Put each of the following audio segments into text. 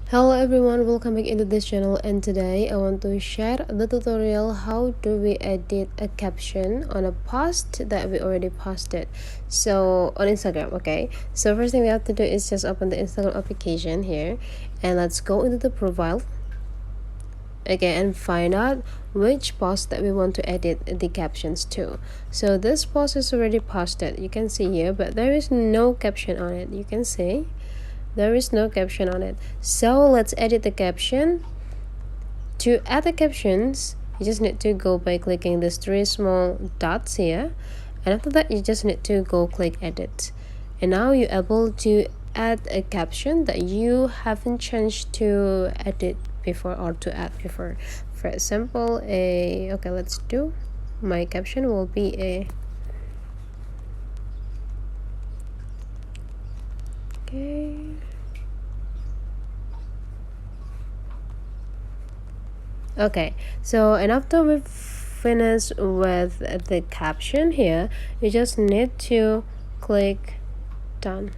Hello everyone, welcome back into this channel, and today I want to share the tutorial how do we edit a caption on a post that we already posted so on Instagram. Okay, so first thing we have to do is just open the Instagram application here, and let's go into the profile, okay, and find out which post that we want to edit the captions to. So this post is already posted, you can see here, but there is no caption on it. You can see there is no caption on it. So let's edit the caption. To add the captions, you just need to go by clicking these three small dots here, and after that you just need to go click edit, and now you're able to add a caption that you haven't changed to edit before or to add before. For example, okay, let's do my caption will be okay. Okay, so and after we finish with the caption here, you just need to click done,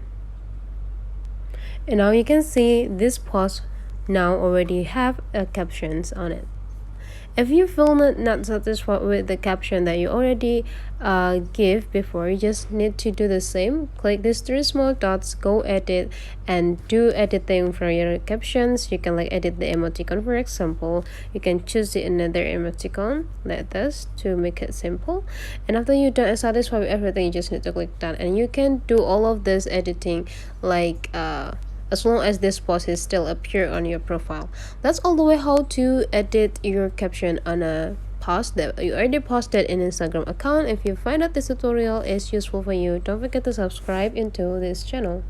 and now you can see this post now already have captions on it. If you feel not satisfied with the caption that you already give before, you just need to do the same. Click these three small dots, go edit, and do editing for your captions. You can like edit the emoticon, for example. You can choose another emoticon like this to make it simple. And after you're done and satisfied with everything, you just need to click done, and you can do all of this editing like as long as this post is still appear on your profile. That's all the way how to edit your caption on a post that you already posted in Instagram account. If you find that this tutorial is useful for you, don't forget to subscribe into this channel.